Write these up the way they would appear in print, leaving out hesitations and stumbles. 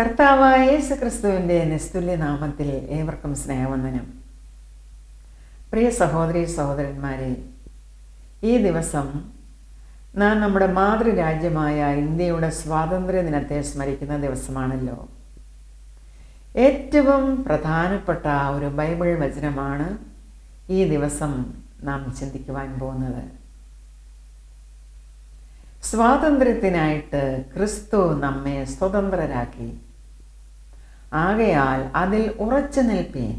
കർത്താവായ യേശു ക്രിസ്തുവിൻ്റെ നിസ്തുല്യ നാമത്തിൽ ഏവർക്കും സ്നേഹവന്ദനം. പ്രിയ സഹോദരീ സഹോദരന്മാരെ, ഈ ദിവസം നാം നമ്മുടെ മാതൃരാജ്യമായ ഇന്ത്യയുടെ സ്വാതന്ത്ര്യ ദിനത്തെ സ്മരിക്കുന്ന ദിവസമാണല്ലോ. ഏറ്റവും പ്രധാനപ്പെട്ട ഒരു ബൈബിൾ വചനമാണ് ഈ ദിവസം നാം ചിന്തിക്കുവാൻ പോകുന്നത്. സ്വാതന്ത്ര്യത്തിനായിട്ട് ക്രിസ്തു നമ്മെ സ്വതന്ത്രരാക്കി. ആകയാൽ അതിൽ ഉറച്ചു നിൽപ്പീൻ,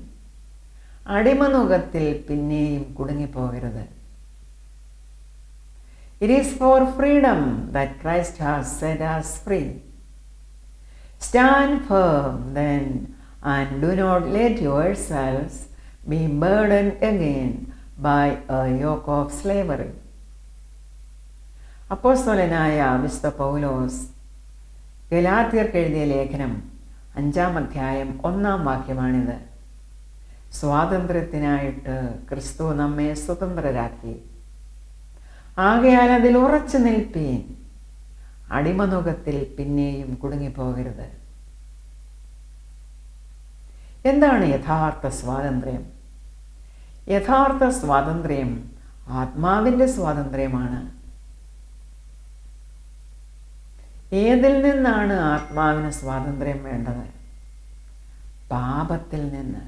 അടിമനുകത്തിൽ പിന്നെയും കുടുങ്ങിപ്പോകരുത്. It is for freedom that Christ has set us free. Stand firm then, and do not let yourselves be burdened again by a yoke of slavery. അപ്പോസ്തലനായ വിശുദ്ധ പൗലോസ് ഗലാത്യർക്ക് എഴുതിയ ലേഖനം 5-ാം അധ്യായം 1-ാം വാക്യമാണിത്. സ്വാതന്ത്ര്യത്തിനായിട്ട് ക്രിസ്തു നമ്മെ സ്വതന്ത്രരാക്കി. ആകയാൽ അതിൽ ഉറച്ചു നിൽപ്പീൻ, അടിമനുകത്തിൽ പിന്നെയും കുടുങ്ങിപ്പോകരുത്. എന്താണ് യഥാർത്ഥ സ്വാതന്ത്ര്യം? യഥാർത്ഥ സ്വാതന്ത്ര്യം ആത്മാവിൻ്റെ സ്വാതന്ത്ര്യമാണ്. ഏതിൽ നിന്നാണ് ആത്മാവിന് സ്വാതന്ത്ര്യം വേണ്ടത്? പാപത്തിൽ നിന്ന്.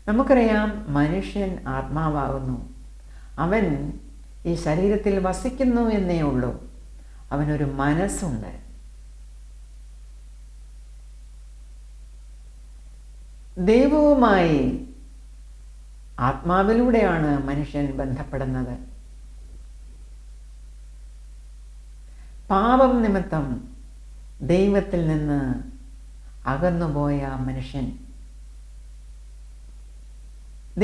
നമുക്കറിയാം, മനുഷ്യൻ ആത്മാവാകുന്നു. അവൻ ഈ ശരീരത്തിൽ വസിക്കുന്നു എന്നേ ഉള്ളൂ. അവനൊരു മനസ്സുണ്ട്. ദൈവവുമായി ആത്മാവിലൂടെയാണ് മനുഷ്യൻ ബന്ധപ്പെടുന്നത്. പാപം നിമിത്തം ദൈവത്തിൽ നിന്ന് അകന്നുപോയ മനുഷ്യൻ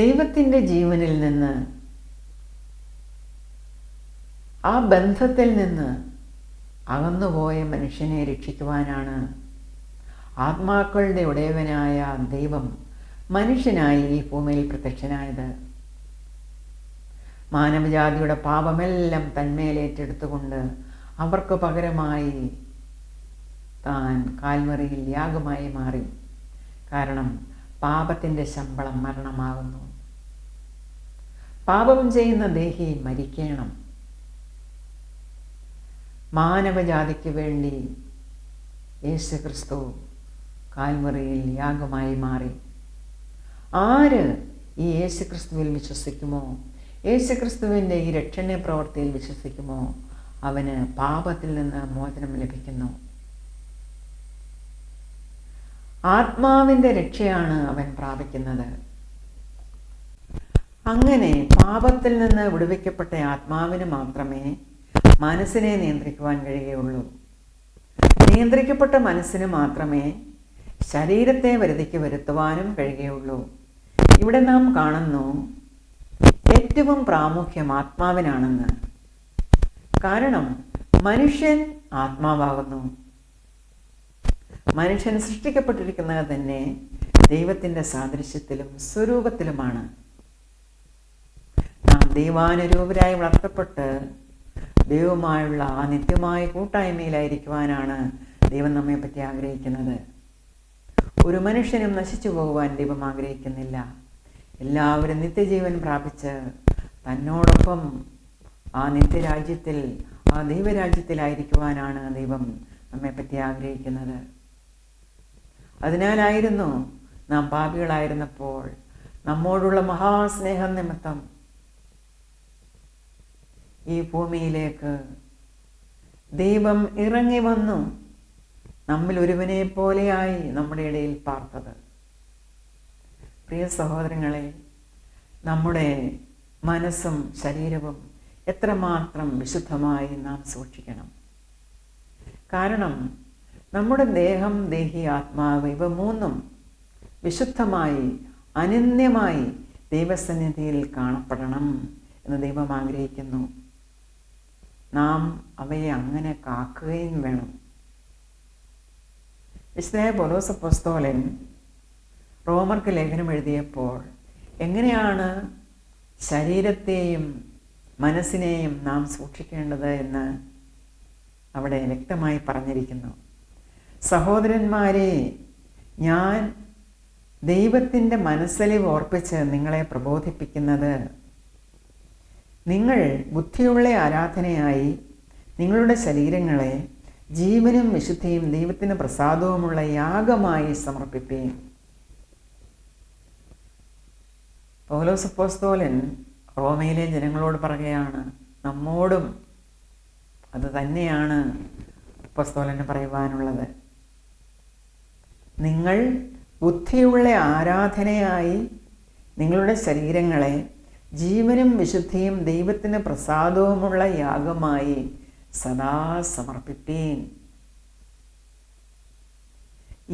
ദൈവത്തിൻ്റെ ജീവനിൽ നിന്ന്, ആ ബന്ധത്തിൽ നിന്ന് അകന്നുപോയ മനുഷ്യനെ രക്ഷിക്കുവാനാണ് ആത്മാക്കളുടെ ഉടയവനായ ദൈവം മനുഷ്യനായി ഈ ഭൂമിയിൽ പ്രത്യക്ഷനായത്. മാനവജാതിയുടെ പാപമെല്ലാം തന്മേലേറ്റെടുത്തുകൊണ്ട് അവർക്ക് പകരമായി താൻ കാൽവറിയിൽ യാഗമായി മാറി. കാരണം പാപത്തിൻ്റെ ശമ്പളം മരണമാകുന്നു. പാപം ചെയ്യുന്ന ദേഹി മരിക്കണം. മാനവജാതിക്ക് വേണ്ടി യേശു ക്രിസ്തു കാൽവറിയിൽ യാഗമായി മാറി. ആര് ഈ യേശു ക്രിസ്തുവിൽ വിശ്വസിക്കുമോ, യേശു ക്രിസ്തുവിൻ്റെ ഈ രക്ഷണ പ്രവൃത്തിയിൽ വിശ്വസിക്കുമോ, അവന് പാപത്തിൽ നിന്ന് മോചനം ലഭിക്കുന്നു. ആത്മാവിൻ്റെ രക്ഷയാണ് അവൻ പ്രാപിക്കുന്നത്. അങ്ങനെ പാപത്തിൽ നിന്ന് വിടുവിക്കപ്പെട്ട ആത്മാവിന് മാത്രമേ മനസ്സിനെ നിയന്ത്രിക്കുവാൻ കഴിയുകയുള്ളൂ. നിയന്ത്രിക്കപ്പെട്ട മനസ്സിന് മാത്രമേ ശരീരത്തെ വരുതിക്ക് വരുത്തുവാനും കഴിയുകയുള്ളൂ. ഇവിടെ നാം കാണുന്നു ഏറ്റവും പ്രാമുഖ്യം ആത്മാവിനാണെന്ന്. കാരണം മനുഷ്യൻ ആത്മാവാകുന്നു. മനുഷ്യൻ സൃഷ്ടിക്കപ്പെട്ടിരിക്കുന്നത് തന്നെ ദൈവത്തിൻ്റെ സാദൃശ്യത്തിലും സ്വരൂപത്തിലുമാണ്. നാം ദൈവാനുരൂപരായി വളർത്തപ്പെട്ട് ദൈവവുമായുള്ള ആ നിത്യമായ കൂട്ടായ്മയിലായിരിക്കുവാനാണ് ദൈവം നമ്മെ പറ്റി ആഗ്രഹിക്കുന്നത്. ഒരു മനുഷ്യനും നശിച്ചു പോകുവാൻ ദൈവം ആഗ്രഹിക്കുന്നില്ല. എല്ലാവരും നിത്യജീവൻ പ്രാപിച്ച് തന്നോടൊപ്പം ആ നിത്യരാജ്യത്തിൽ, ആ ദൈവരാജ്യത്തിലായിരിക്കുവാനാണ് ദൈവം നമ്മെപ്പറ്റി ആഗ്രഹിക്കുന്നത്. അതിനാലായിരുന്നു നാം പാപികളായിരുന്നപ്പോൾ നമ്മോടുള്ള മഹാസ്നേഹം നിമിത്തം ഈ ഭൂമിയിലേക്ക് ദൈവം ഇറങ്ങി വന്നു നമ്മിൽ ഒരുവനെ പോലെയായി നമ്മുടെ ഇടയിൽ പാർത്തത്. പ്രിയ സഹോദരങ്ങളെ, നമ്മുടെ മനസ്സും ശരീരവും എത്രമാത്രം വിശുദ്ധമായി നാം സൂക്ഷിക്കണം. കാരണം നമ്മുടെ ദേഹം, ദേഹി, ആത്മാവ് ഇവ മൂന്നും വിശുദ്ധമായി അനന്യമായി ദൈവസന്നിധിയിൽ കാണപ്പെടണം എന്ന് ദൈവം ആഗ്രഹിക്കുന്നു. നാം അവയെ അങ്ങനെ കാക്കുകയും വേണം. വിശുദ്ധ പൗലോസ് അപ്പോസ്തലൻ റോമർക്ക് ലേഖനം എഴുതിയപ്പോൾ എങ്ങനെയാണ് ശരീരത്തെയും മനസ്സിനെയും നാം സൂക്ഷിക്കേണ്ടത് എന്ന് അവിടെ വ്യക്തമായി പറഞ്ഞിരിക്കുന്നു. സഹോദരന്മാരെ, ഞാൻ ദൈവത്തിൻ്റെ മനസ്സലിവ് ഓർപ്പിച്ച് നിങ്ങളെ പ്രബോധിപ്പിക്കുന്നത്, നിങ്ങൾ ബുദ്ധിയുള്ള ആരാധനയായി നിങ്ങളുടെ ശരീരങ്ങളെ ജീവനും വിശുദ്ധിയും ദൈവത്തിന് പ്രസാദവുമുള്ള യാഗമായി സമർപ്പിപ്പീൻ. പൗലോസ് അപ്പോസ്തലൻ റോമയിലെ ജനങ്ങളോട് പറയുകയാണ്, നമ്മോടും അത് തന്നെയാണ് അപ്പോസ്തലന് പറയുവാനുള്ളത്. നിങ്ങൾ ബുദ്ധിയുള്ള ആരാധനയായി നിങ്ങളുടെ ശരീരങ്ങളെ ജീവനും വിശുദ്ധിയും ദൈവത്തിന് പ്രസാദവുമുള്ള യാഗമായി സദാ സമർപ്പിപ്പീൻ.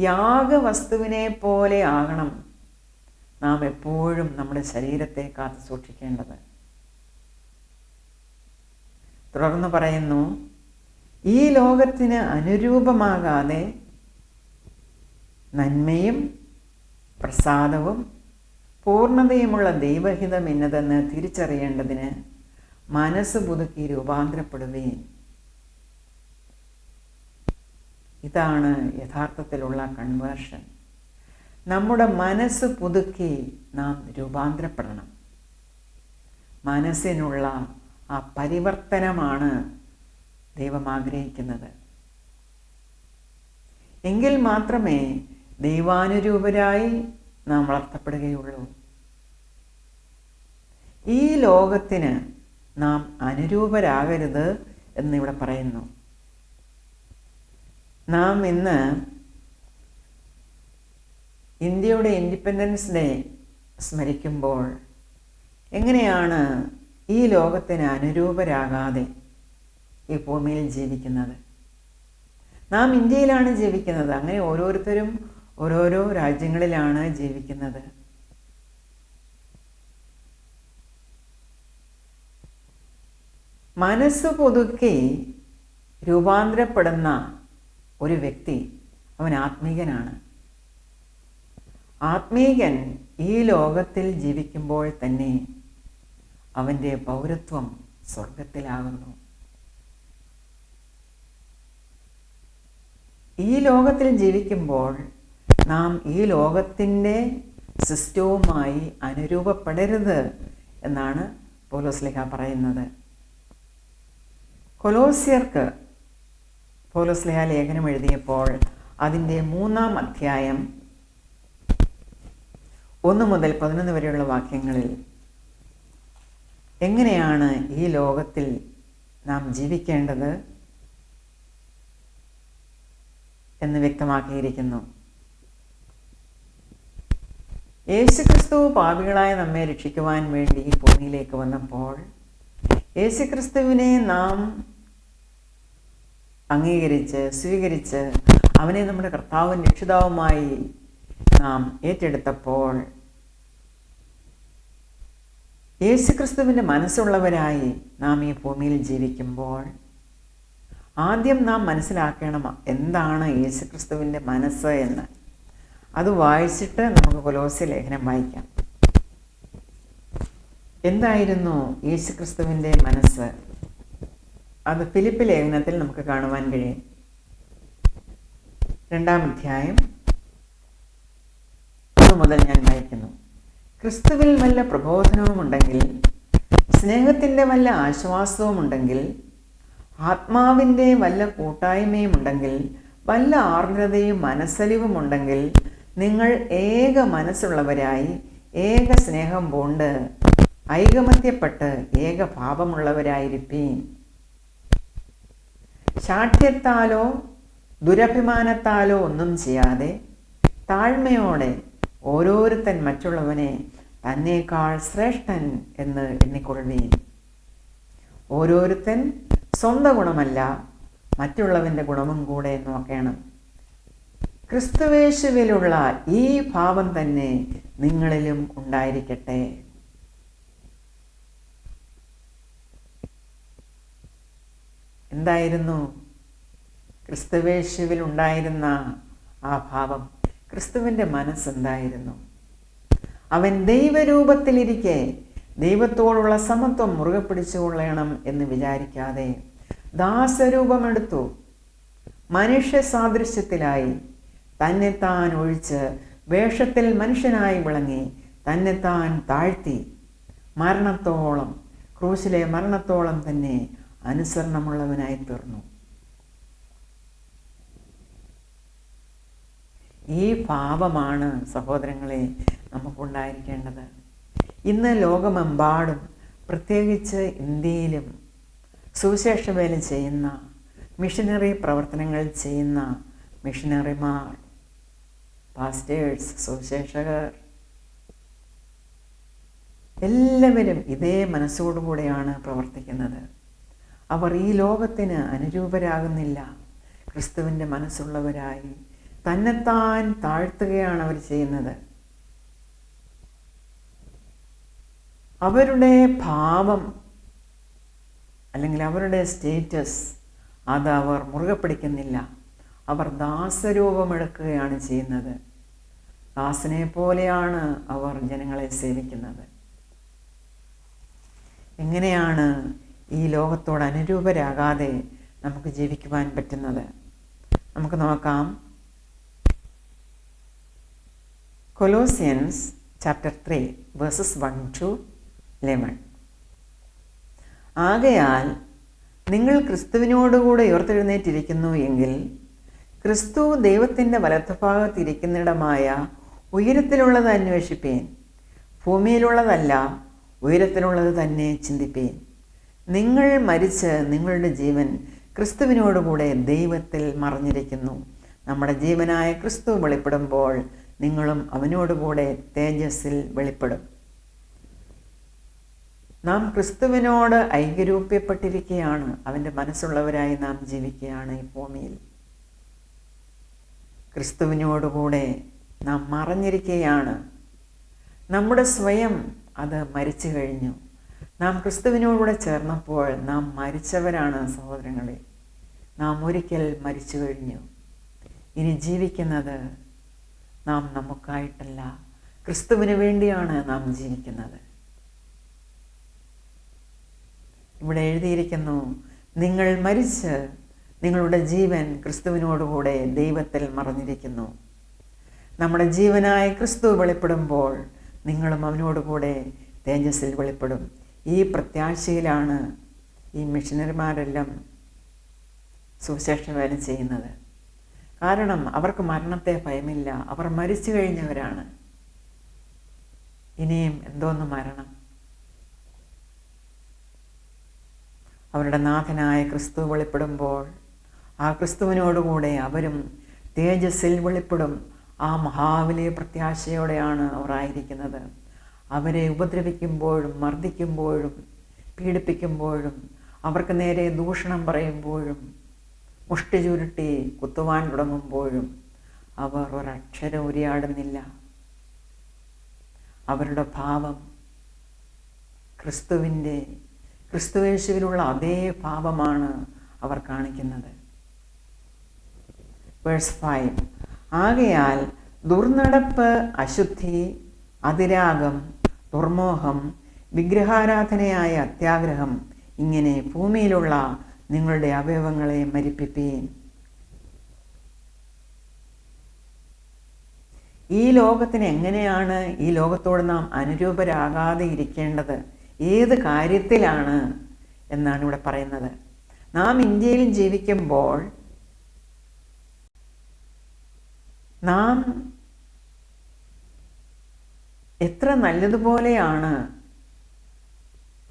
യാഗവസ്തുവിനെ പോലെ ആകണം നാം എപ്പോഴും നമ്മുടെ ശരീരത്തെ കാത്തു സൂക്ഷിക്കേണ്ടത്. തുടർന്ന് പറയുന്നു, ഈ ലോകത്തിന് അനുരൂപമാകാതെ നന്മയും പ്രസാദവും പൂർണ്ണതയുമുള്ള ദൈവഹിതം എന്നതെന്ന് തിരിച്ചറിയേണ്ടതിന് മനസ്സ് പുതുക്കി രൂപാന്തരപ്പെടുകയും. ഇതാണ് യഥാർത്ഥത്തിലുള്ള കൺവേർഷൻ. നമ്മുടെ മനസ്സ് പുതുക്കി നാം രൂപാന്തരപ്പെടണം. മനസ്സിനുള്ള ആ പരിവർത്തനമാണ് ദൈവം ആഗ്രഹിക്കുന്നത്. എങ്കിൽ മാത്രമേ ദൈവാനുരൂപരായി നാം വളർത്തപ്പെടുകയുള്ളൂ. ഈ ലോകത്തിന് നാം അനുരൂപരാകരുത് എന്നിവിടെ പറയുന്നു. നാം ഇന്ന് ഇന്ത്യയുടെ ഇൻഡിപെൻഡൻസ് ഡേ സ്മരിക്കുമ്പോൾ എങ്ങനെയാണ് ഈ ലോകത്തിന് അനുരൂപരാകാതെ ഈ ഭൂമിയിൽ ജീവിക്കുന്നത്? നാം ഇന്ത്യയിലാണ് ജീവിക്കുന്നത്. അങ്ങനെ ഓരോരുത്തരും ഓരോരോ രാജ്യങ്ങളിലാണ് ജീവിക്കുന്നത്. മനസ്സ് പുതുക്കി രൂപാന്തരപ്പെടുന്ന ഒരു വ്യക്തി അവൻ ആത്മീകനാണ്. ആത്മീകൻ ഈ ലോകത്തിൽ ജീവിക്കുമ്പോൾ തന്നെ അവൻ്റെ പൗരത്വം സ്വർഗത്തിലാകുന്നു. ഈ ലോകത്തിൽ ജീവിക്കുമ്പോൾ നാം ഈ ലോകത്തിൻ്റെ സിസ്റ്റവുമായി അനുരൂപപ്പെടരുത് എന്നാണ് പൗലോസ്ലീഹ പറയുന്നത്. കൊലോസ്യർക്ക് പൗലോസ്ലീഹ ലേഖനം എഴുതിയപ്പോൾ അതിൻ്റെ 3-ാം അധ്യായം 1 മുതൽ 11 വരെയുള്ള വാക്യങ്ങളിൽ എങ്ങനെയാണ് ഈ ലോകത്തിൽ നാം ജീവിക്കേണ്ടത് എന്ന് വ്യക്തമാക്കിയിരിക്കുന്നു. യേശുക്രിസ്തു പാപികളായ നമ്മെ രക്ഷിക്കുവാൻ വേണ്ടി ഈ ഭൂമിയിലേക്ക് വന്നപ്പോൾ യേശുക്രിസ്തുവിനെ നാം അംഗീകരിച്ച് സ്വീകരിച്ച് അവനെ നമ്മുടെ കർത്താവും രക്ഷിതാവുമായി നാം ഏറ്റെടുത്തപ്പോൾ യേശുക്രിസ്തുവിൻ്റെ മനസ്സുള്ളവരായി നാം ഈ ഭൂമിയിൽ ജീവിക്കുമ്പോൾ ആദ്യം നാം മനസ്സിലാക്കണം എന്താണ് യേശുക്രിസ്തുവിൻ്റെ മനസ്സ് എന്ന്. അത് വായിച്ചിട്ട് നമുക്ക് കൊലോസ്യ ലേഖനം വായിക്കാം. എന്തായിരുന്നു യേശുക്രിസ്തുവിൻ്റെ മനസ്സ്? അത് ഫിലിപ്പ് ലേഖനത്തിൽ നമുക്ക് കാണുവാൻ കഴിയും. 2-ാം അധ്യായം 1 മുതൽ ഞാൻ വായിക്കുന്നു. ക്രിസ്തുവിൽ വല്ല പ്രബോധനവുമുണ്ടെങ്കിൽ, സ്നേഹത്തിൻ്റെ വല്ല ആശ്വാസവുമുണ്ടെങ്കിൽ, ആത്മാവിൻ്റെ വല്ല കൂട്ടായ്മയുമുണ്ടെങ്കിൽ, വല്ല ആർദ്രതയും മനസ്സലിവുമുണ്ടെങ്കിൽ, നിങ്ങൾ ഏക മനസ്സുള്ളവരായി ഏക സ്നേഹം പൂണ്ട് ഐകമത്യപ്പെട്ട് ഏക പാപമുള്ളവരായിരിപ്പീൻ. ശാഠ്യത്താലോ ദുരഭിമാനത്താലോ ഒന്നും ചെയ്യാതെ താഴ്മയോടെ ഓരോരുത്തൻ മറ്റുള്ളവനെ തന്നേക്കാൾ ശ്രേഷ്ഠൻ എന്ന് എണ്ണിക്കൊള്ളുവീൻ. ഓരോരുത്തൻ സ്വന്തം ഗുണമല്ല മറ്റുള്ളവൻ്റെ ഗുണവും കൂടെ നോക്കണം. ക്രിസ്തുവേശുവിലുള്ള ഈ ഭാവം തന്നെ നിങ്ങളിലും ഉണ്ടായിരിക്കട്ടെ. എന്തായിരുന്നു ക്രിസ്തുവേശുവിൽ ഉണ്ടായിരുന്ന ആ ഭാവം? ക്രിസ്തുവിൻ്റെ മനസ്സെന്തായിരുന്നു? അവൻ ദൈവരൂപത്തിലിരിക്കെ ദൈവത്തോടുള്ള സമത്വം മുറുകെ പിടിച്ചുകൊള്ളണം എന്ന് വിചാരിക്കാതെ ദാസരൂപമെടുത്തു, മനുഷ്യ സാദൃശ്യത്തിലായി തന്നെത്താൻ ഒഴിച്ച് വേഷത്തിൽ മനുഷ്യനായി വിളങ്ങി തന്നെത്താൻ താഴ്ത്തി മരണത്തോളം, ക്രൂശിലെ മരണത്തോളം തന്നെ അനുസരണമുള്ളവനായി തീർന്നു. ഈ ഭാവമാണ് സഹോദരങ്ങളെ നമുക്കുണ്ടായിരിക്കേണ്ടത്. ഇന്ന് ലോകമെമ്പാടും, പ്രത്യേകിച്ച് ഇന്ത്യയിലും സുവിശേഷ വേല ചെയ്യുന്ന, മിഷനറി പ്രവർത്തനങ്ങൾ ചെയ്യുന്ന മിഷനറിമാർ, പാസ്റ്റേഴ്സ്, സുവിശേഷകർ എല്ലാവരും ഇതേ മനസ്സോടുകൂടെയാണ് പ്രവർത്തിക്കുന്നത്. അവർ ഈ ലോകത്തിന് അനുരൂപരാകുന്നില്ല. ക്രിസ്തുവിൻ്റെ മനസ്സുള്ളവരായി തന്നെത്താൻ താഴ്ത്തുകയാണ് അവർ ചെയ്യുന്നത്. അവരുടെ ഭാവം അല്ലെങ്കിൽ അവരുടെ സ്റ്റേറ്റസ് അത് അവർ മുറുകെ പിടിക്കുന്നില്ല. അവർ ദാസരൂപമെടുക്കുകയാണ് ചെയ്യുന്നത്. ദാസനെ പോലെയാണ് അവർ ജനങ്ങളെ സേവിക്കുന്നത്. എങ്ങനെയാണ് ഈ ലോകത്തോട് അനുരൂപരാകാതെ നമുക്ക് ജീവിക്കുവാൻ പറ്റുന്നത്? നമുക്ക് നോക്കാം. Colossians chapter 3 versus 1-11. ആകയാൽ നിങ്ങൾ ക്രിസ്തുവിനോടുകൂടെ ഉയർത്തെഴുന്നേറ്റിരിക്കുന്നു എങ്കിൽ ക്രിസ്തു ദൈവത്തിൻ്റെ വലത്തുഭാഗത്തിരിക്കുന്നിടമായ ഉയരത്തിലുള്ളത് അന്വേഷിപ്പേൻ, ഭൂമിയിലുള്ളതല്ല ഉയരത്തിലുള്ളത് തന്നെ ചിന്തിപ്പേൻ. നിങ്ങൾ മരിച്ച് നിങ്ങളുടെ ജീവൻ ക്രിസ്തുവിനോടുകൂടെ ദൈവത്തിൽ മറഞ്ഞിരിക്കുന്നു. നമ്മുടെ ജീവനായ ക്രിസ്തു വെളിപ്പെടുമ്പോൾ നിങ്ങളും അവനോടുകൂടെ തേജസ്സിൽ വെളിപ്പെടും. നാം ക്രിസ്തുവിനോട് ഐക്യരൂപ്യപ്പെട്ടിരിക്കുകയാണ്. അവൻ്റെ മനസ്സുള്ളവരായി നാം ജീവിക്കുകയാണ് ഈ ഭൂമിയിൽ. ക്രിസ്തുവിനോടുകൂടെ നാം മറഞ്ഞിരിക്കുകയാണ്. നമ്മുടെ സ്വയം അത് മരിച്ചു കഴിഞ്ഞു. നാം ക്രിസ്തുവിനോടുകൂടെ ചേർന്നപ്പോൾ നാം മരിച്ചവരാണ് സഹോദരങ്ങളെ. നാം ഒരിക്കൽ മരിച്ചു കഴിഞ്ഞു. ഇനി ജീവിക്കുന്നത് നാം നമുക്കായിട്ടല്ല, ക്രിസ്തുവിന് വേണ്ടിയാണ് നാം ജീവിക്കുന്നത്. ഇവിടെ എഴുതിയിരിക്കുന്നു, നിങ്ങൾ മരിച്ച് നിങ്ങളുടെ ജീവൻ ക്രിസ്തുവിനോടുകൂടെ ദൈവത്തിൽ മറഞ്ഞിരിക്കുന്നു. നമ്മുടെ ജീവനായ ക്രിസ്തു വെളിപ്പെടുമ്പോൾ നിങ്ങളും അവനോടുകൂടെ തേജസ്സിൽ വെളിപ്പെടും. ഈ പ്രത്യാശയിലാണ് ഈ മിഷനറിമാരെല്ലാം സുവിശേഷ വേല ചെയ്യുന്നത്. കാരണം അവർക്ക് മരണത്തെ ഭയമില്ല. അവർ മരിച്ചു കഴിഞ്ഞവരാണ്. ഇനിയും എന്തോന്ന് മരണം? അവരുടെ നാഥനായ ക്രിസ്തു വെളിപ്പെടുമ്പോൾ ആ ക്രിസ്തുവിനോടുകൂടെ അവരും തേജസ്സിൽ വെളിപ്പെടും. ആ മഹാവലിയ പ്രത്യാശയോടെയാണ് അവർ ആയിരിക്കുന്നത്. അവരെ ഉപദ്രവിക്കുമ്പോഴും മർദ്ദിക്കുമ്പോഴും പീഡിപ്പിക്കുമ്പോഴും അവർക്ക് നേരെ ദൂഷണം പറയുമ്പോഴും മുഷ്ടി ചുരുട്ടി കുത്തുവാൻ തുടങ്ങുമ്പോഴും അവർ ഒരക്ഷരം ഉരിയാടുന്നില്ല. അവരുടെ ഭാവം ക്രിസ്തുയേശുവിലുള്ള അതേ ഭാവമാണ് അവർ കാണിക്കുന്നത്. വേഴ്സ് 5. ആകയാൽ ദുർനടപ്പ്, അശുദ്ധി, അതിരാഗം, ദുർമോഹം, വിഗ്രഹാരാധനയായ അത്യാഗ്രഹം ഇങ്ങനെ ഭൂമിയിലുള്ള നിങ്ങളുടെ അവയവങ്ങളെ മരിപ്പിപ്പീൻ. ഈ ലോകത്തിന് എങ്ങനെയാണ് ഈ ലോകത്തോട് നാം അനുരൂപരാകാതെ ഇരിക്കേണ്ടത്? ഏത് കാര്യത്തിലാണ് എന്നാണ് ഇവിടെ പറയുന്നത്. നാം ഇന്ത്യയിൽ ജീവിക്കുമ്പോൾ നാം എത്ര നല്ലതുപോലെയാണ്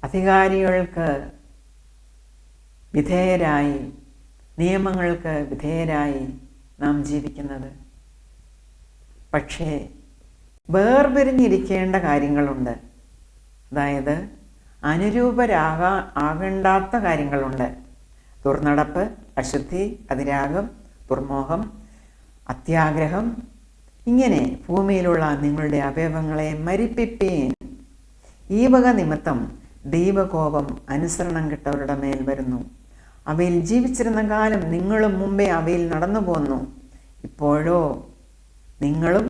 അധികാരികൾക്ക് വിധേയരായി, നിയമങ്ങൾക്ക് വിധേയരായി നാം ജീവിക്കുന്നത്. പക്ഷേ വേർപിരിഞ്ഞിരിക്കേണ്ട കാര്യങ്ങളുണ്ട്. അതായത് ആകേണ്ടാത്ത കാര്യങ്ങളുണ്ട്. ദുർനടപ്പ്, അശുദ്ധി, അതിരാഗം, ദുർമോഹം, അത്യാഗ്രഹം ഇങ്ങനെ ഭൂമിയിലുള്ള നിങ്ങളുടെ അവയവങ്ങളെ മരിപ്പിപ്പീൻ. ഈ വക നിമിത്തം ദൈവകോപം അനുസരണം കെട്ടവരുടെ മേൽ വരുന്നു. അവയിൽ ജീവിച്ചിരുന്ന കാലം നിങ്ങളും മുമ്പേ അവയിൽ നടന്നു പോന്നു. ഇപ്പോഴോ നിങ്ങളും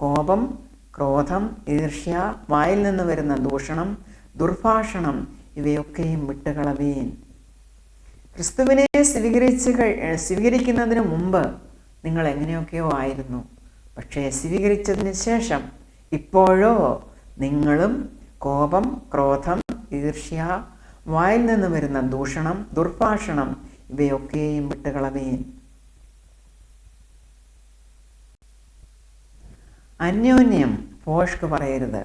കോപം, ക്രോധം, ഈർഷ്യ, വായിൽ നിന്ന് വരുന്ന ദൂഷണം, ദുർഭാഷണം ഇവയൊക്കെയും വിട്ടുകളവീൻ. ക്രിസ്തുവിനെ സ്വീകരിക്കുന്നതിന് മുമ്പ് നിങ്ങൾ എങ്ങനെയൊക്കെയോ ആയിരുന്നു. പക്ഷേ സ്വീകരിച്ചതിന് ശേഷം ഇപ്പോഴോ നിങ്ങളും കോപം, ക്രോധം, ഈർഷ്യ, വായിൽ നിന്ന് വരുന്ന ദൂഷണം, ദുർഭാഷണം ഇവയൊക്കെയും വിട്ടുകളവീൻ. അന്യോന്യം ഭോഷ്ക് പറയരുത്.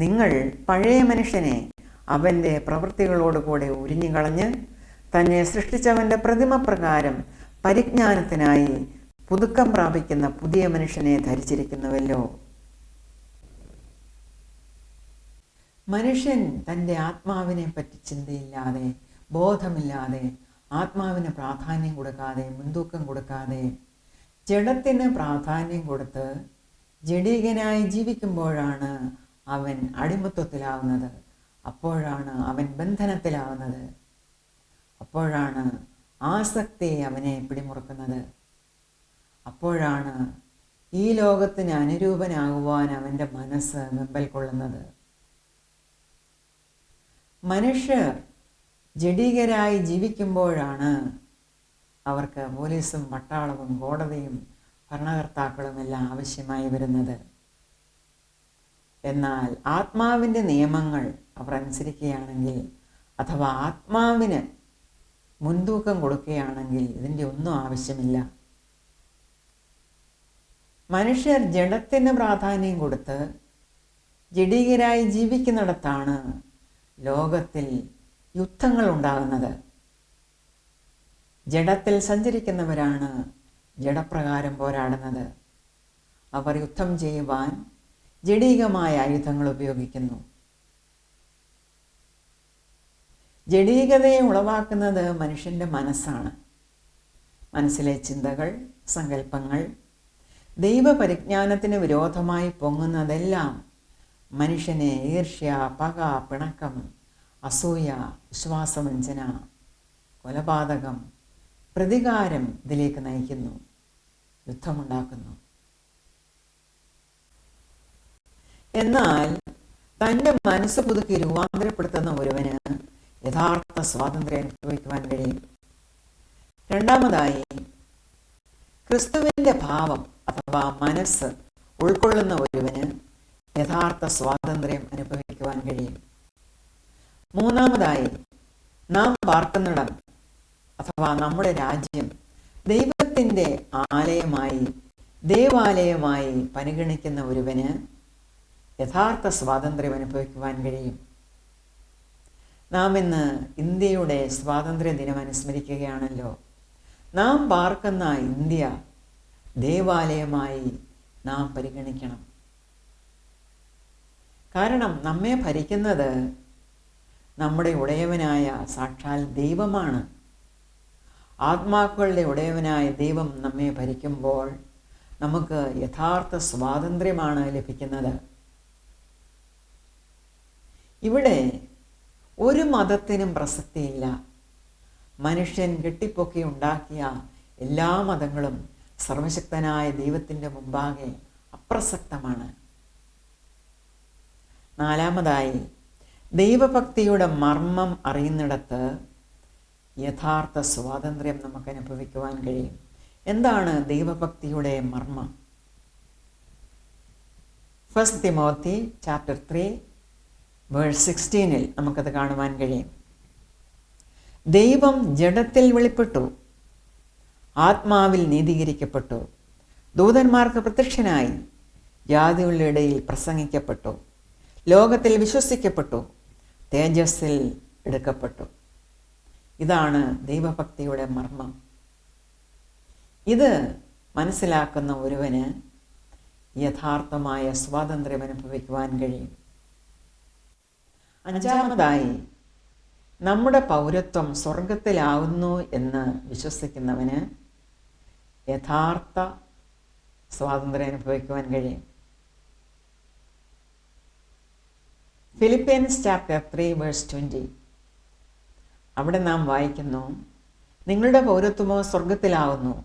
നിങ്ങൾ പഴയ മനുഷ്യനെ അവൻ്റെ പ്രവൃത്തികളോടുകൂടെ ഉരിഞ്ഞുകളഞ്ഞ് തന്നെ സൃഷ്ടിച്ചവൻ്റെ പ്രതിമ പ്രകാരം പരിജ്ഞാനത്തിനായി പുതുക്കം പ്രാപിക്കുന്ന പുതിയ മനുഷ്യനെ ധരിച്ചിരിക്കുന്നുവല്ലോ. മനുഷ്യൻ തൻ്റെ ആത്മാവിനെ പറ്റി ചിന്തയില്ലാതെ, ബോധമില്ലാതെ, ആത്മാവിന് പ്രാധാന്യം കൊടുക്കാതെ, മുൻതൂക്കം കൊടുക്കാതെ, ജഡത്തിന് പ്രാധാന്യം കൊടുത്ത് ജഡീകനായി ജീവിക്കുമ്പോഴാണ് അവൻ അടിമത്വത്തിലാവുന്നത്. അപ്പോഴാണ് അവൻ ബന്ധനത്തിലാവുന്നത്. അപ്പോഴാണ് ആസക്തി അവനെ പിടിമുറുക്കുന്നത്. അപ്പോഴാണ് ഈ ലോകത്തിന് അനുരൂപനാകുവാൻ അവൻ്റെ മനസ്സ് വെമ്പൽ കൊള്ളുന്നത്. മനുഷ്യർ ജഡീകരായി ജീവിക്കുമ്പോഴാണ് അവർക്ക് പോലീസും പട്ടാളവും കോടതിയും ഭരണകർത്താക്കളുമെല്ലാം ആവശ്യമായി വരുന്നത്. എന്നാൽ ആത്മാവിൻ്റെ നിയമങ്ങൾ അവർ അനുസരിക്കുകയാണെങ്കിൽ, അഥവാ ആത്മാവിന് മുൻതൂക്കം കൊടുക്കുകയാണെങ്കിൽ ഇതിൻ്റെ ഒന്നും ആവശ്യമില്ല. മനുഷ്യർ ജഡത്തിന് പ്രാധാന്യം കൊടുത്ത് ജഡീകരായി ജീവിക്കുന്നിടത്താണ് ലോകത്തിൽ യുദ്ധങ്ങൾ ഉണ്ടാകുന്നത്. ജഡത്തിൽ സഞ്ചരിക്കുന്നവരാണ് ജഡപ്രകാരം പോരാടുന്നത്. അവർ യുദ്ധം ചെയ്യുവാൻ ജഡീകമായ ആയുധങ്ങൾ ഉപയോഗിക്കുന്നു. ജഡീകതയെ ഉളവാക്കുന്നത് മനുഷ്യൻ്റെ മനസ്സാണ്. മനസ്സിലെ ചിന്തകൾ, സങ്കല്പങ്ങൾ, ദൈവപരിജ്ഞാനത്തിന് വിരോധമായി പൊങ്ങുന്നതെല്ലാം മനുഷ്യനെ ഈർഷ്യ, പക, പിണക്കം, അസൂയ, വിശ്വാസവഞ്ചന, കൊലപാതകം, പ്രതികാരം ഇതിലേക്ക് നയിക്കുന്നു, യുദ്ധമുണ്ടാക്കുന്നു. എന്നാൽ തൻ്റെ മനസ്സ് പുതുക്കി രൂപാന്തരപ്പെടുത്തുന്ന ഒരുവന് യഥാർത്ഥ സ്വാതന്ത്ര്യം അനുഭവിക്കുവാൻ കഴിയും. രണ്ടാമതായി, ക്രിസ്തുവിൻ്റെ ഭാവം അഥവാ മനസ്സ് ഉൾക്കൊള്ളുന്ന ഒരുവന് യഥാർത്ഥ സ്വാതന്ത്ര്യം അനുഭവിക്കുവാൻ കഴിയും. മൂന്നാമതായി, നാം പാർക്കുന്നിടം അഥവാ നമ്മുടെ രാജ്യം ദൈവത്തിൻ്റെ ആലയമായി, ദേവാലയമായി പരിഗണിക്കുന്ന ഒരുവന് യഥാർത്ഥ സ്വാതന്ത്ര്യം അനുഭവിക്കുവാൻ കഴിയും. നാം ഇന്ന് ഇന്ത്യയുടെ സ്വാതന്ത്ര്യ ദിനം അനുസ്മരിക്കുകയാണല്ലോ. നാം പാർക്കുന്ന ഇന്ത്യ ദേവാലയമായി നാം പരിഗണിക്കണം. കാരണം നമ്മെ ഭരിക്കുന്നത് നമ്മുടെ ഉടയവനായ സാക്ഷാൽ ദൈവമാണ്. ആത്മാക്കളുടെ ഉടയവനായ ദൈവം നമ്മെ ഭരിക്കുമ്പോൾ നമുക്ക് യഥാർത്ഥ സ്വാതന്ത്ര്യമാണ് ലഭിക്കുന്നത്. ഇവിടെ ഒരു മതത്തിനും പ്രസക്തിയില്ല. മനുഷ്യൻ കെട്ടിപ്പൊക്കി ഉണ്ടാക്കിയ എല്ലാ മതങ്ങളും സർവശക്തനായ ദൈവത്തിൻ്റെ മുമ്പാകെ അപ്രസക്തമാണ്. നാലാമതായി, ദൈവഭക്തിയുടെ മർമ്മം അറിയുന്നിടത്ത് യഥാർത്ഥ സ്വാതന്ത്ര്യം നമുക്ക് അനുഭവിക്കുവാൻ കഴിയും. എന്താണ് ദൈവഭക്തിയുടെ മർമ്മം? 1 തിമോത്തി ചാപ്റ്റർ 3 വേഴ്സ് 16 നമുക്കത് കാണുവാൻ കഴിയും. ദൈവം ജഡത്തിൽ വെളിപ്പെട്ടു, ആത്മാവിൽ നീതീകരിക്കപ്പെട്ടു, ദൂതന്മാർക്ക് പ്രത്യക്ഷനായി, ജാതികളുടെ ഇടയിൽ പ്രസംഗിക്കപ്പെട്ടു, ലോകത്തിൽ വിശ്വസിക്കപ്പെട്ടു, തേജസ്സിൽ എടുക്കപ്പെട്ടു. ഇതാണ് ദൈവഭക്തിയുടെ മർമ്മം. ഇത് മനസ്സിലാക്കുന്ന ഒരുവന് യഥാർത്ഥമായ സ്വാതന്ത്ര്യം അനുഭവിക്കുവാൻ കഴിയും. അഞ്ചാമതായി, നമ്മുടെ പൗരത്വം സ്വർഗത്തിലാവുന്നു എന്ന് വിശ്വസിക്കുന്നവന് യഥാർത്ഥ സ്വാതന്ത്ര്യം അനുഭവിക്കുവാൻ കഴിയും. ഫിലിപ്പിയൻസ് ചാപ്റ്റർ 3 വേഴ്സ് 20 അവിടെ നാം വായിക്കുന്നു, നിങ്ങളുടെ പൗരത്വമോ സ്വർഗത്തിലാവുന്നു,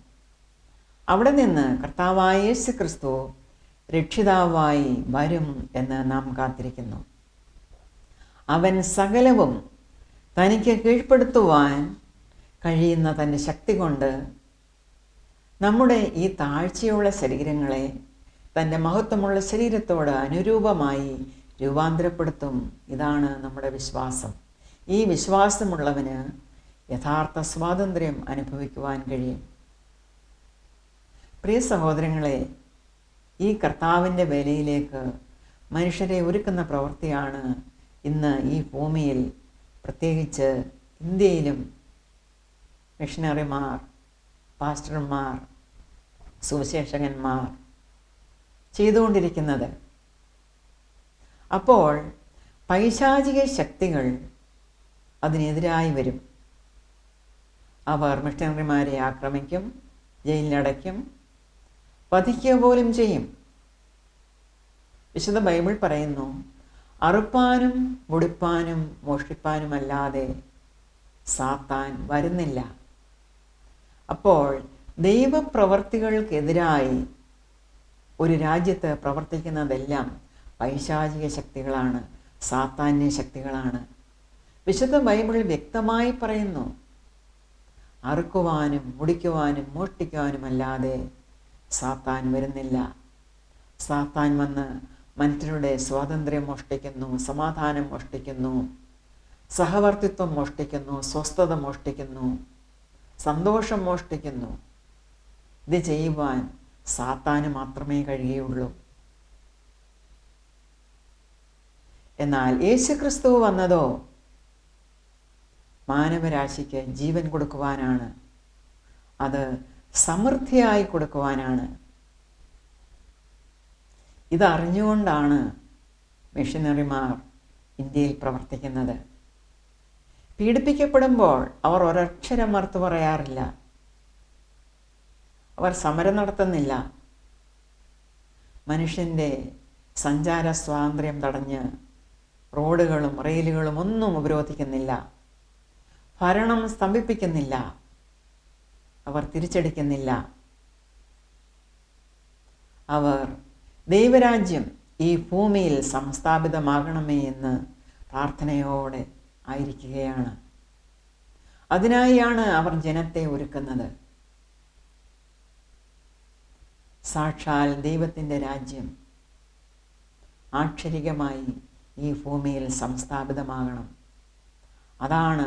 അവിടെ നിന്ന് കർത്താവായ യേശു ക്രിസ്തു രക്ഷിതാവായി വരും എന്ന് നാം കാത്തിരിക്കുന്നു. അവൻ സകലവും തനിക്ക് കീഴ്പ്പെടുത്തുവാൻ കഴിയുന്ന തൻ്റെ ശക്തി കൊണ്ട് നമ്മുടെ ഈ താഴ്ചയുള്ള ശരീരങ്ങളെ തൻ്റെ മഹത്വമുള്ള ശരീരത്തോട് അനുരൂപമായി രൂപാന്തരപ്പെടുത്തും. ഇതാണ് നമ്മുടെ വിശ്വാസം. ഈ വിശ്വാസമുള്ളവന് യഥാർത്ഥ സ്വാതന്ത്ര്യം അനുഭവിക്കുവാൻ കഴിയും. പ്രിയ സഹോദരങ്ങളെ, ഈ കർത്താവിൻ്റെ വേലയിലേക്ക് മനുഷ്യരെ ഒരുക്കുന്ന പ്രവൃത്തിയാണ് ഇന്ന് ഈ ഭൂമിയിൽ, പ്രത്യേകിച്ച് ഇന്ത്യയിലും മിഷനറിമാർ, പാസ്റ്റർമാർ, സുവിശേഷകന്മാർ ചെയ്തുകൊണ്ടിരിക്കുന്നത്. അപ്പോൾ പൈശാചിക ശക്തികൾ അതിനെതിരായി വരും. അവർ മിഷനറിമാരെ ആക്രമിക്കും, ജയിലിലടയ്ക്കും, വധിക്കുക പോലും ചെയ്യും. വിശുദ്ധ ബൈബിൾ പറയുന്നു, അറുപ്പാനും മുടിപ്പാനും മോഷ്ടിപ്പാനുമല്ലാതെ സാത്താൻ വരുന്നില്ല. അപ്പോൾ ദൈവപ്രവർത്തികൾക്കെതിരായി ഒരു രാജ്യത്ത് പ്രവർത്തിക്കുന്നതെല്ലാം പൈശാചിക ശക്തികളാണ്, സാത്താന്യ ശക്തികളാണ്. വിശുദ്ധ ബൈബിൾ വ്യക്തമായി പറയുന്നു, അറുക്കുവാനും മുടിക്കുവാനും മോഷ്ടിക്കുവാനുമല്ലാതെ സാത്താൻ വരുന്നില്ല. സാത്താൻ വന്ന് മനുഷ്യരുടെ സ്വാതന്ത്ര്യം മോഷ്ടിക്കുന്നു, സമാധാനം മോഷ്ടിക്കുന്നു, സഹവർത്തിത്വം മോഷ്ടിക്കുന്നു, സ്വസ്ഥത മോഷ്ടിക്കുന്നു, സന്തോഷം മോഷ്ടിക്കുന്നു. ഇത് ചെയ്യുവാൻ സാത്താന് മാത്രമേ കഴിയുള്ളൂ. എന്നാൽ യേശുക്രിസ്തു വന്നതോ മാനവരാശിക്ക് ജീവൻ കൊടുക്കുവാനാണ്. അത് സമൃദ്ധിയായി കൊടുക്കുവാനാണ്. ഇതറിഞ്ഞുകൊണ്ടാണ് മിഷനറിമാർ ഇന്ത്യയിൽ പ്രവർത്തിക്കുന്നത്. പീഡിപ്പിക്കപ്പെടുമ്പോൾ അവർ ഒരക്ഷരം മറുത്തു പറയാറില്ല. അവർ സമരം നടത്തുന്നില്ല. മനുഷ്യൻ്റെ സഞ്ചാര സ്വാതന്ത്ര്യം തടഞ്ഞ് റോഡുകളും റെയിലുകളും ഒന്നും ഉപരോധിക്കുന്നില്ല. ഭരണം സ്തംഭിപ്പിക്കുന്നില്ല. അവർ തിരിച്ചടിക്കുന്നില്ല. അവർ ദൈവരാജ്യം ഈ ഭൂമിയിൽ സംസ്ഥാപിതമാകണമേ എന്ന് പ്രാർത്ഥനയോടെ ആയിരിക്കുകയാണ്. അതിനായാണ് അവർ ജനത്തെ ഒരുക്കുന്നത്. സാക്ഷാൽ ദൈവത്തിൻ്റെ രാജ്യം ആക്ഷരികമായി ഈ ഭൂമിയിൽ സംസ്ഥാപിതമാകണം. അതാണ്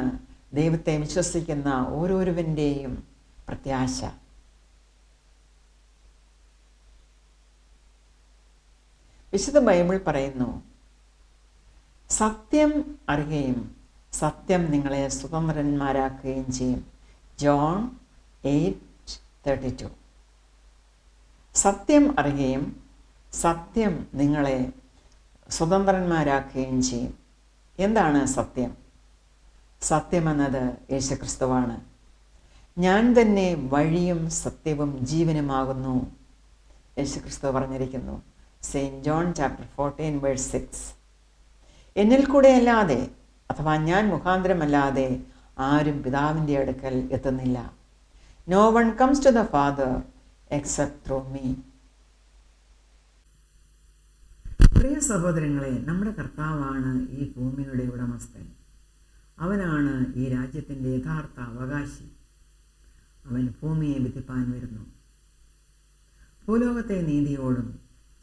ദൈവത്തെ വിശ്വസിക്കുന്ന ഓരോരുവൻ്റെയും പ്രത്യാശ. വിശുദ്ധ ബൈബിൾ പറയുന്നു, സത്യം അറിയുകയും സത്യം നിങ്ങളെ സ്വതന്ത്രന്മാരാക്കുകയും ചെയ്യും. ജോൺ 8:32. സത്യം അറിയുകയും സത്യം നിങ്ങളെ സ്വതന്ത്രന്മാരാക്കുകയും ചെയ്യും. എന്താണ് സത്യം? സത്യമെന്നത് യേശുക്രിസ്തുവാണ്. ഞാൻ തന്നെ വഴിയും സത്യവും ജീവനുമാകുന്നു യേശുക്രിസ്തു പറഞ്ഞിരിക്കുന്നു. Saint John chapter 14:6. എന്നിൽ കൂടെ അല്ലാതെ, അഥവാ ഞാൻ മുഖാന്തരമല്ലാതെ ആരും പിതാവിൻ്റെ അടുക്കൽ എത്തുന്നില്ല. No one comes to the father except through me. പ്രിയ സഹോദരങ്ങളെ, നമ്മുടെ കർത്താവാണ് ഈ ഭൂമിയുടെ ഉടമസ്ഥൻ. അവനാണ് ഈ രാജ്യത്തിൻ്റെ യഥാർത്ഥ അവകാശി. അവൻ ഭൂമിയെ വിധിപ്പാൻ വരുന്നു. ഭൂലോകത്തെ നീതിയോടും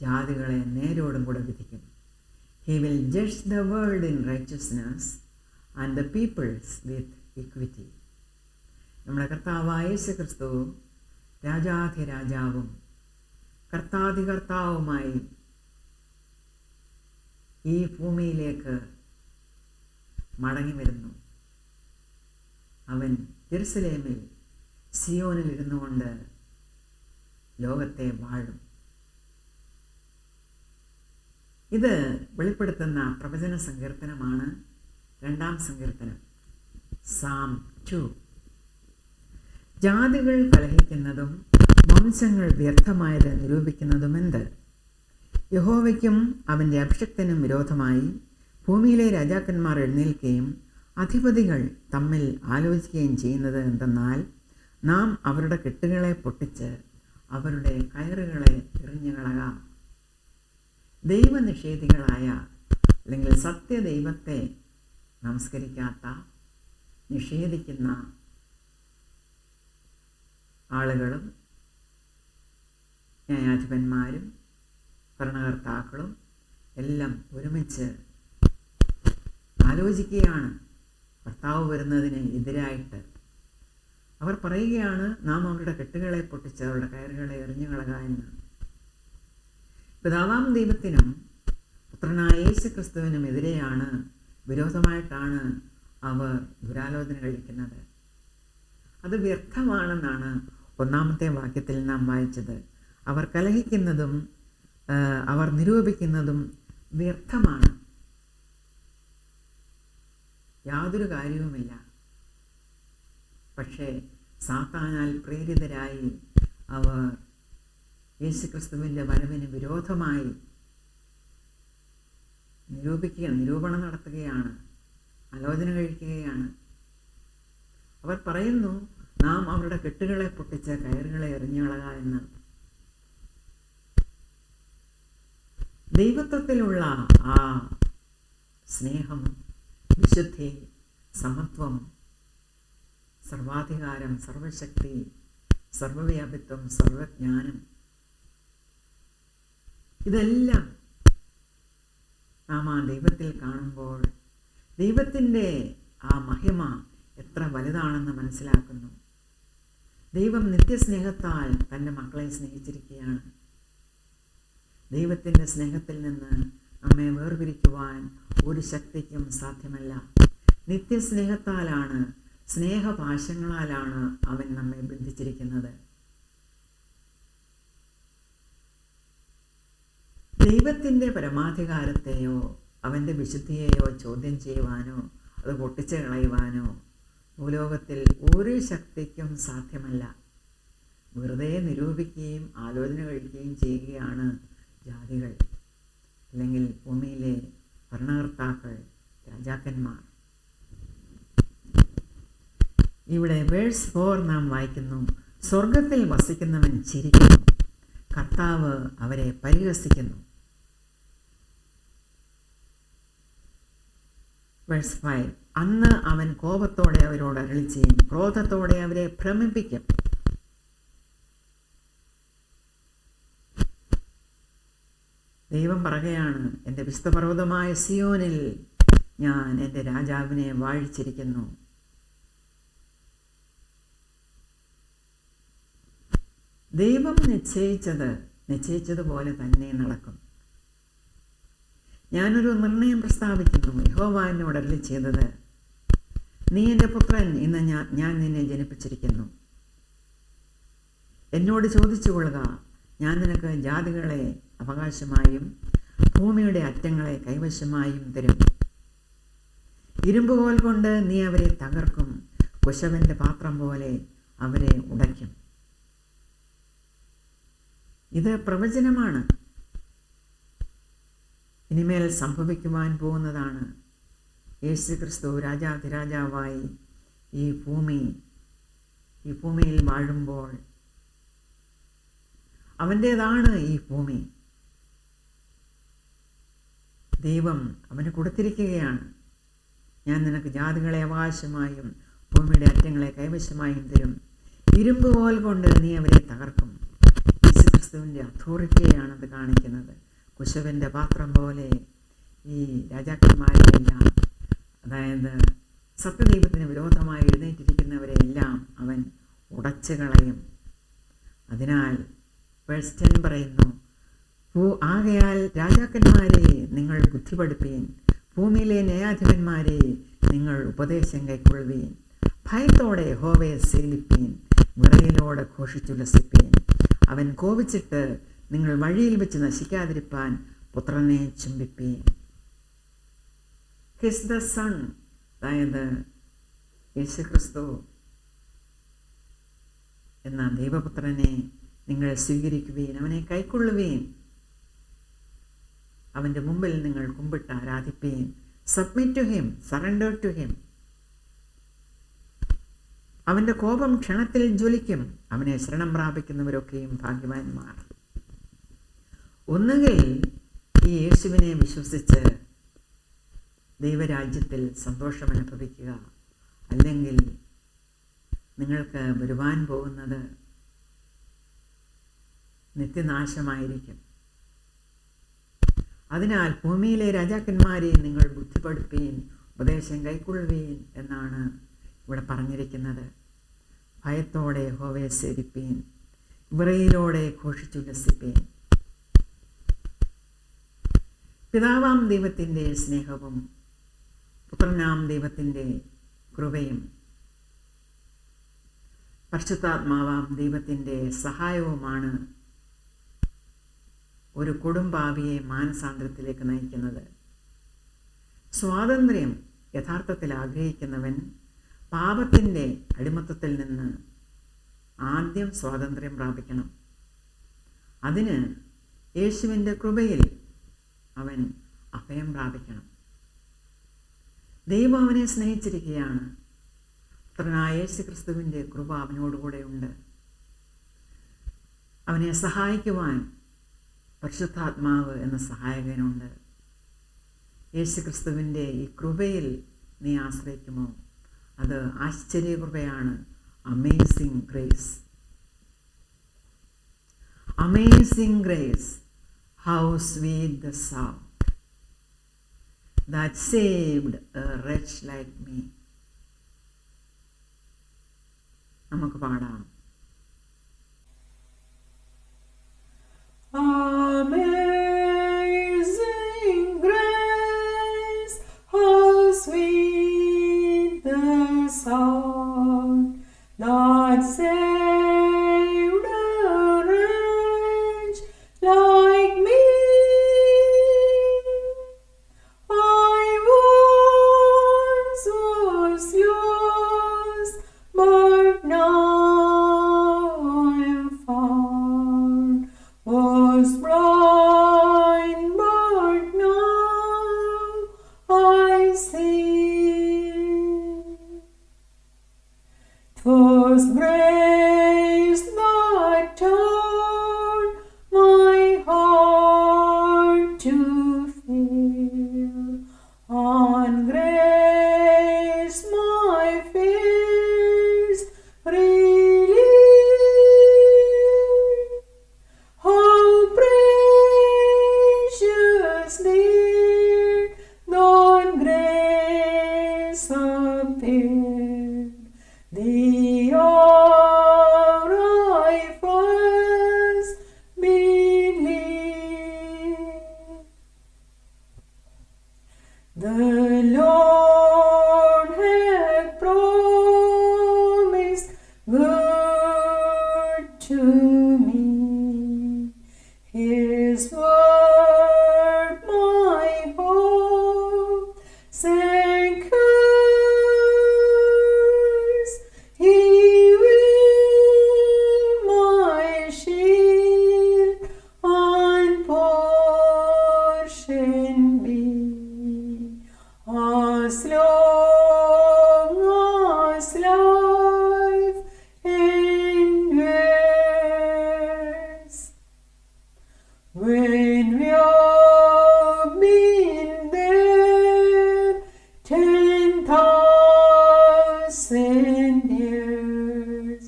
ജാതികളെ നേരോടും കൂടെ വിധിക്കും. He will judge the world in righteousness and the peoples with equity. നമ്മുടെ കർത്താവായ യേശുക്രിസ്തു രാജാധിരാജാവും കർത്താധികർത്താവുമായി ഈ ഭൂമിയിലേക്ക് മടങ്ങി വരുന്നു. അവൻ ജെറുസലേമിൽ സിയോനിൽ ഇരുന്നു കൊണ്ട് ലോകത്തെ വാഴും. ഇത് വെളിപ്പെടുത്തുന്ന പ്രവചന സങ്കീർത്തനമാണ് 2-ാം സങ്കീർത്തനം, സാം 2. ജാതികൾ കലഹിക്കുന്നതും വംശങ്ങൾ വ്യർത്ഥമായത് നിരൂപിക്കുന്നതുമെന്ത്? യഹോവയ്ക്കും അവൻ്റെ അഭിഷിക്തനും വിരോധമായി ഭൂമിയിലെ രാജാക്കന്മാർ എഴുന്നേൽക്കുകയും അധിപതികൾ തമ്മിൽ ആലോചിക്കുകയും ചെയ്യുന്നത് എന്തെന്നാൽ, നാം അവരുടെ കെട്ടുകളെ പൊട്ടിച്ച് അവരുടെ കയറുകളെ എറിഞ്ഞു കളയാം. ദൈവനിഷേധികളായ അല്ലെങ്കിൽ സത്യദൈവത്തെ നമസ്കരിക്കാത്ത, നിഷേധിക്കുന്ന ആളുകളും ന്യായാധിപന്മാരും ഭരണകർത്താക്കളും എല്ലാം ഒരുമിച്ച് ആലോചിക്കുകയാണ് കർത്താവ് വരുന്നതിന് എതിരായിട്ട്. അവർ പറയുകയാണ്, നാം അവരുടെ കെട്ടുകളെ പൊട്ടിച്ച് അവരുടെ കയറുകളെ എറിഞ്ഞു കളക എന്ന്. പിതാവാം ദൈവത്തിനും പുത്രനായ യേശു ക്രിസ്തുവിനും എതിരെയാണ്, വിരോധമായിട്ടാണ് അവർ ദുരാലോചന കഴിക്കുന്നത്. അത് വ്യർത്ഥമാണെന്നാണ് 1-ാമത്തെ വാക്യത്തിൽ നാം വായിച്ചത്. അവർ കലഹിക്കുന്നതും അവർ നിരൂപിക്കുന്നതും വ്യർത്ഥമാണ്, യാതൊരു കാര്യവുമില്ല. പക്ഷേ സാത്താനാൽ പ്രേരിതരായി അവർ യേശുക്രിസ്തുവിൻ്റെ വരവിന് വിരോധമായി നിരൂപണം നടത്തുകയാണ്, ആലോചന കഴിക്കുകയാണ്. അവർ പറയുന്നു, നാം അവരുടെ കെട്ടുകളെ പൊട്ടിച്ച് കയറുകളെ എറിഞ്ഞുകളക എന്ന്. ദൈവത്വത്തിലുള്ള ആ സ്നേഹം, വിശുദ്ധി, സമത്വം, സർവാധികാരം, സർവശക്തി, സർവവ്യാപിത്വം, സർവജ്ഞാനം, ഇതെല്ലാം നാം ആ ദൈവത്തിൽ കാണുമ്പോൾ ദൈവത്തിൻ്റെ ആ മഹിമ എത്ര വലുതാണെന്ന് മനസ്സിലാക്കുന്നു. ദൈവം നിത്യസ്നേഹത്താൽ തൻ്റെ മക്കളെ സ്നേഹിച്ചിരിക്കുകയാണ്. ദൈവത്തിൻ്റെ സ്നേഹത്തിൽ നിന്ന് നമ്മെ വേർപിരിക്കുവാൻ ഒരു ശക്തിക്കും സാധ്യമല്ല. നിത്യസ്നേഹത്താലാണ്, സ്നേഹപാശങ്ങളാലാണ് അവൻ നമ്മെ ബന്ധിച്ചിരിക്കുന്നത്. ദൈവത്തിൻ്റെ പരമാധികാരത്തെയോ അവൻ്റെ വിശുദ്ധിയെയോ ചോദ്യം ചെയ്യുവാനോ അത് പൊട്ടിച്ച് കളയുവാനോ ഭൂലോകത്തിൽ ഒരു ശക്തിക്കും സാധ്യമല്ല. വെറുതെ നിരൂപിക്കുകയും ആലോചന കഴിക്കുകയും ചെയ്യുകയാണ് ജാതികൾ, അല്ലെങ്കിൽ ഭൂമിയിലെ ഭരണകർത്താക്കൾ, രാജാക്കന്മാർ. ഇവിടെ വേഴ്സ് 4 നാം വായിക്കുന്നു, സ്വർഗത്തിൽ വസിക്കുന്നവൻ ചിരിക്കുന്നു, കർത്താവ് അവരെ പരിഹസിക്കുന്നു. വേഴ്സ് 5, അന്ന് അവൻ കോപത്തോടെ അവരോട് അരുളി ചെയ്യും, ക്രോധത്തോടെ അവരെ ഭ്രമിപ്പിക്കും. ദൈവം പറയുകയാണ്, എൻ്റെ വിശുദ്ധപർവ്വതമായ സിയോനിൽ ഞാൻ എൻ്റെ രാജാവിനെ വാഴിച്ചിരിക്കുന്നു. ദൈവം നിശ്ചയിച്ചതുപോലെ തന്നെ നടക്കും. ഞാനൊരു നിർണയം പ്രസ്താവിക്കുന്നു. യഹോവ എന്നോട് അരുളി ചെയ്തത്, നീ എൻ്റെ പുത്രൻ, ഇന്ന് ഞാൻ നിന്നെ ജനിപ്പിച്ചിരിക്കുന്നു. എന്നോട് ചോദിച്ചു കൊള്ളുക, ഞാൻ നിനക്ക് ജാതികളെ അവകാശമായും ഭൂമിയുടെ അറ്റങ്ങളെ കൈവശമായും തരും. ഇരുമ്പുകോൽ കൊണ്ട് നീ അവരെ തകർക്കും, കുശവന്റെ പാത്രം പോലെ അവരെ ഉടയ്ക്കും. ഇത് പ്രവചനമാണ്, ഇനിമേൽ സംഭവിക്കുവാൻ പോകുന്നതാണ്. യേശുക്രിസ്തു രാജാധിരാജാവായി ഈ ഭൂമിയിൽ വാഴുമ്പോൾ അവൻ്റേതാണ് ഈ ഭൂമി. ദൈവം അവന് കൊടുത്തിരിക്കുകയാണ്. ഞാൻ നിനക്ക് ജാതികളെ അവകാശമായും ഭൂമിയുടെ അറ്റങ്ങളെ കൈവശമായും തരും. ഇരുമ്പ് കോൽ കൊണ്ട് നീ അവരെ തകർക്കും. യേശുക്രിസ്തുവിൻ്റെ അതോറിറ്റിയെയാണത് കാണിക്കുന്നത്. കുശവൻ്റെ പാത്രം പോലെ ഈ രാജാക്കന്മാരെയെല്ലാം, അതായത് സത്യദൈവത്തിന് വിരോധമായി എഴുന്നേറ്റിരിക്കുന്നവരെയെല്ലാം അവൻ ഉടച്ചു കളയും. അതിനാൽ വേഴ്സ് 10 പറയുന്നു, ആകയാൽ രാജാക്കന്മാരെ നിങ്ങൾ ബുദ്ധി പഠിപ്പീൻ, ഭൂമിയിലെ ന്യായാധിപന്മാരെ നിങ്ങൾ ഉപദേശം കൈക്കൊള്ളുവീൻ. ഭയത്തോടെ യഹോവയെ സേവിപ്പീൻ, വിറയലോടെ ഘോഷിച്ചുല്ലസിപ്പീൻ. അവൻ കോപിച്ചിട്ട് നിങ്ങൾ വഴിയിൽ വെച്ച് നശിക്കാതിരിപ്പാൻ പുത്രനെ ചുംബിപ്പീൻ. ഹിസ് ദ സൺ, അതായത് യേശുക്രിസ്തു എന്ന ദൈവപുത്രനെ നിങ്ങൾ സ്വീകരിക്കുവീൻ, അവനെ കൈക്കൊള്ളുവീൻ. അവൻ്റെ മുമ്പിൽ നിങ്ങൾ കുമ്പിട്ട് ആരാധിപ്പീൻ. Submit to him, surrender to him. അവൻ്റെ കോപം ക്ഷണത്തിൽ ജ്വലിക്കും. അവനെ ശരണം പ്രാപിക്കുന്നവരൊക്കെയും ഭാഗ്യവാന്മാർ. ഒന്നുകിൽ ഈ യേശുവിനെ വിശ്വസിച്ച് ദൈവരാജ്യത്തിൽ സന്തോഷം അനുഭവിക്കുക, അല്ലെങ്കിൽ നിങ്ങൾക്ക് വരുവാൻ പോകുന്നത് നിത്യനാശമായിരിക്കും. അതിനാൽ ഭൂമിയിലെ രാജാക്കന്മാരെ നിങ്ങൾ ബുദ്ധിപ്പെടുപ്പീൻ, ഉപദേശം കൈക്കൊള്ളുവീൻ എന്നാണ് ഇവിടെ പറഞ്ഞിരിക്കുന്നത്. ഭയത്തോടെ യഹോവയെ സേവിപ്പീൻ, വിറയിലോടെ ഘോഷിച്ചുല്ലസിപ്പീൻ. പിതാവാം ദൈവത്തിൻ്റെ സ്നേഹവും പുത്രനാം ദൈവത്തിൻ്റെ കൃപയും പരിശുദ്ധാത്മാവാം ദൈവത്തിൻ്റെ സഹായവുമാണ് ഒരു കൊടുംപാപിയെ മാനസാന്തരത്തിലേക്ക് നയിക്കുന്നത്. സ്വാതന്ത്ര്യം യഥാർത്ഥത്തിൽ ആഗ്രഹിക്കുന്നവൻ പാപത്തിൻ്റെ അടിമത്തത്തിൽ നിന്ന് ആദ്യം സ്വാതന്ത്ര്യം പ്രാപിക്കണം. അതിന് യേശുവിൻ്റെ കൃപയിൽ അവൻ അഭയം പ്രാപിക്കണം. ദൈവം അവനെ സ്നേഹിച്ചിരിക്കുകയാണ്. പുത്രനായ യേശു ക്രിസ്തുവിൻ്റെ കൃപ അവനോടുകൂടെ ഉണ്ട്. അവനെ സഹായിക്കുവാൻ പരിശുദ്ധാത്മാവ് എന്ന സഹായകനുണ്ട്. യേശു ക്രിസ്തുവിൻ്റെ ഈ കൃപയിൽ നീ ആശ്രയിക്കുമോ? അത് ആശ്ചര്യകൃപയാണ്. Amazing grace. Amazing grace, how sweet the sound that saved a wretch like me. നമുക്ക് പാടാം. Amazing grace, how sweet the sound that saved a wretch like me. I once was lost, but now I am found. Was blind, but now I see. 'Twas grace that turned my heart to fear, on grace my fears relieved. How precious did that grace appear, the hour I first believed. The Lord had promised good to me. His word my hope secures. He will my shield and portion be, as long as life endures. When we have been there 10,000 years,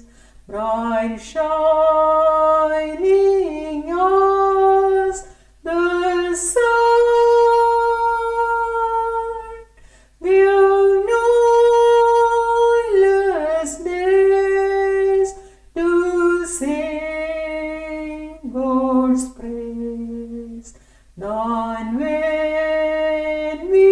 bright shining as the sun, we have known less days to sing God's praise than when we